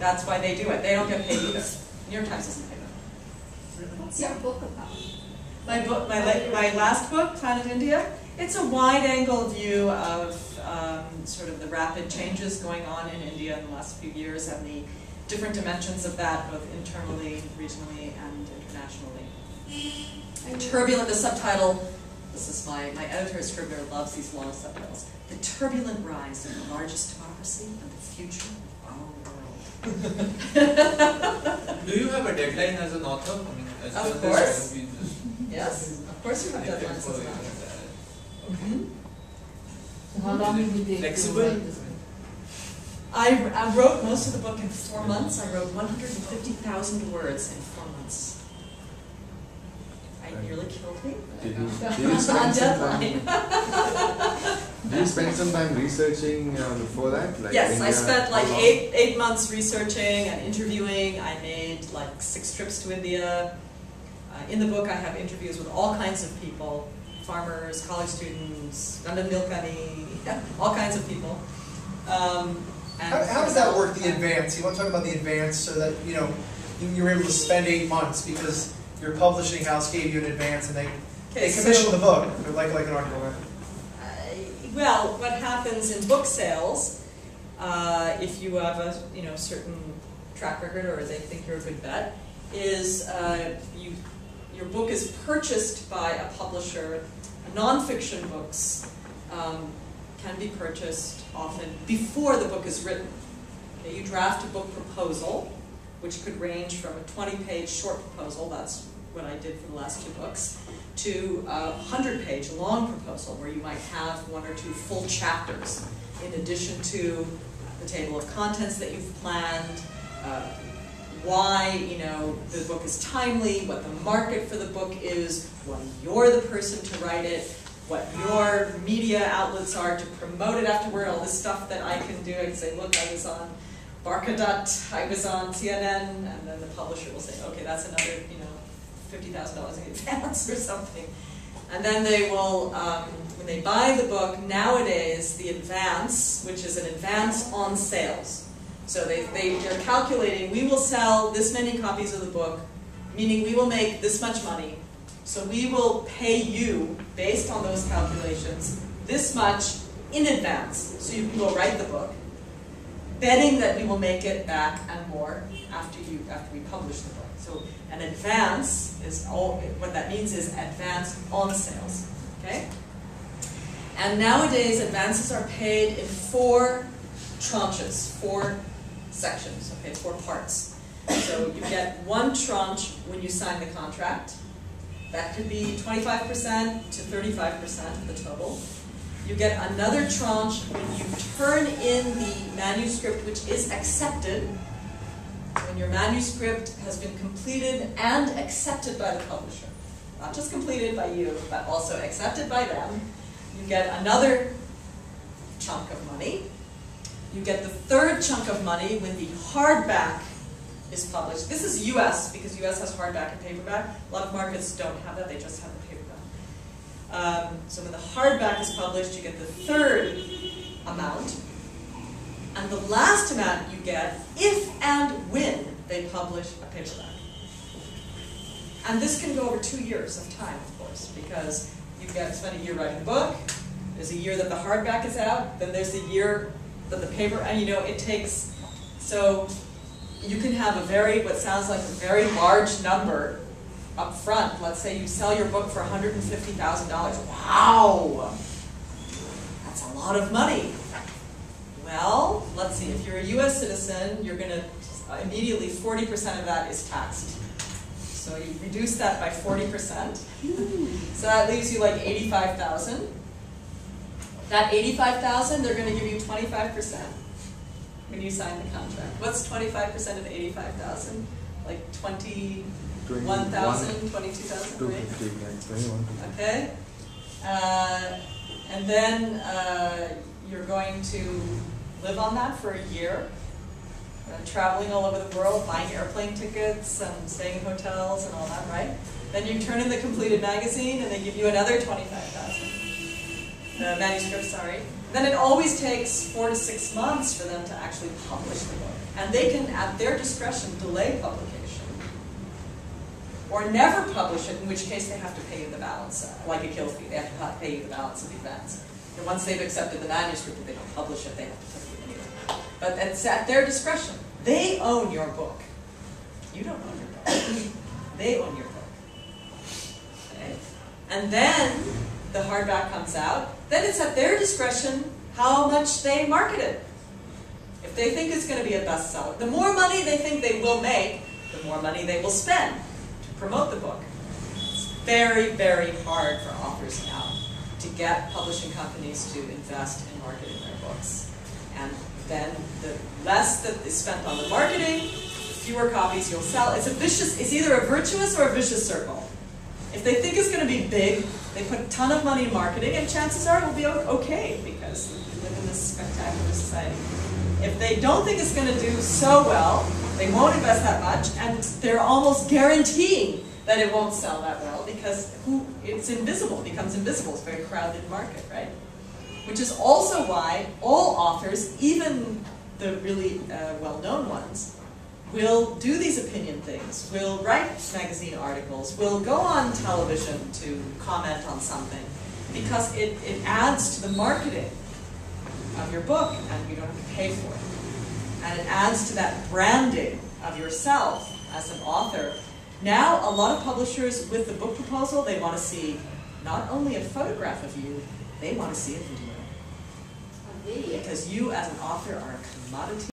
that's why they do it. They don't get paid either. New York Times doesn't pay them. What's your book about? My last book, Planet India, it's a wide-angle view of sort of the rapid changes going on in India in the last few years and the different dimensions of that, both internally, regionally, and internationally. Turbulent, the subtitle, this is my editor, scrivener, loves these long subtitles. The turbulent rise of the largest democracy and the future of our world. Do you have a deadline as an author? I mean, of course. Yes, of course you have deadlines as an author. How long did it take? Flexible? I wrote most of the book in 4 months. I wrote 150,000 words in 4 months. I nearly killed me. Did you spend some time? Did you spend some time researching before that? Like yes, India, I spent like how long? eight months researching and interviewing. I made like 6 trips to India. In the book, I have interviews with all kinds of people: farmers, college students, Nandan Nilekani, all kinds of people. How does that work, the advance? You want to talk about the advance so that, you know, you were able to spend 8 months because your publishing house gave you an advance and they commissioned the book, like an article. Well, what happens in book sales, if you have a certain track record or they think you're a good bet, is your book is purchased by a publisher. Non-fiction books can be purchased often before the book is written. Okay, you draft a book proposal, which could range from a 20-page short proposal, that's what I did for the last 2 books, to a 100-page long proposal where you might have 1 or 2 full chapters in addition to the table of contents that you've planned, why the book is timely, what the market for the book is, why you're the person to write it, what your media outlets are to promote it afterward, all this stuff that I can do. I can say, look, I was on Barkadat, I was on CNN, and then the publisher will say, okay, that's another, $50,000 in advance or something. And then they will, when they buy the book, nowadays the advance, which is an advance on sales. So they're calculating, we will sell this many copies of the book, meaning we will make this much money. So we will pay you, based on those calculations, this much in advance, so you can go write the book, betting that we will make it back and more after we publish the book. So an advance is what that means is advance on sales. Okay? And nowadays advances are paid in 4 tranches, 4 sections, okay, 4 parts. So you get 1 tranche when you sign the contract. That could be 25% to 35% of the total. You get another tranche when you turn in the manuscript which is accepted. When your manuscript has been completed and accepted by the publisher. Not just completed by you, but also accepted by them. You get another chunk of money. You get the 3rd chunk of money when the hardback is published. This is US, because US has hardback and paperback. A lot of markets don't have that, they just have the paperback. So when the hardback is published, you get the 3rd amount. And the last amount you get if and when they publish a paperback. And this can go over 2 years of time, of course, because you spend a year writing the book, there's a year that the hardback is out, then there's a year that the paper, and it takes, so you can have what sounds like a very large number up front. Let's say you sell your book for $150,000. Wow! That's a lot of money. Well, let's see, if you're a US citizen, you're going to, immediately 40% of that is taxed. So you reduce that by 40%. So that leaves you like $85,000. That $85,000, they're going to give you 25% when you sign the contract. What's 25% of 85,000? Like 21,000, 22,000, right? 21. Okay. And then you're going to live on that for a year, traveling all over the world, buying airplane tickets and staying in hotels and all that, right? Then you turn in the completed magazine and they give you another 25,000. Manuscript, sorry. Then it always takes 4 to 6 months for them to actually publish the book. And they can, at their discretion, delay publication. Or never publish it, in which case they have to pay you the balance, like a kill fee. They have to pay you the balance of the advance. And once they've accepted the manuscript, if they don't publish it, they have to pay you anyway. But it's at their discretion. They own your book. You don't own your book. They own your book. Okay? And then the hardback comes out. Then it's at their discretion how much they market it. If they think it's going to be a bestseller, the more money they think they will make, the more money they will spend to promote the book. It's very, very hard for authors now to get publishing companies to invest in marketing their books. And then the less that is spent on the marketing, the fewer copies you'll sell. It's either a virtuous or a vicious circle. If they think it's going to be big, they put a ton of money in marketing, and chances are it will be okay because we live in this spectacular society. If they don't think it's going to do so well, they won't invest that much, and they're almost guaranteeing that it won't sell that well because it's invisible, it becomes invisible. It's a very crowded market, right? Which is also why all authors, even the really well-known ones, will do these opinion things, will write magazine articles, will go on television to comment on something, because it adds to the marketing of your book, and you don't have to pay for it. And it adds to that branding of yourself as an author. Now, a lot of publishers, with the book proposal, they want to see not only a photograph of you, they want to see a video. Because you, as an author, are a commodity.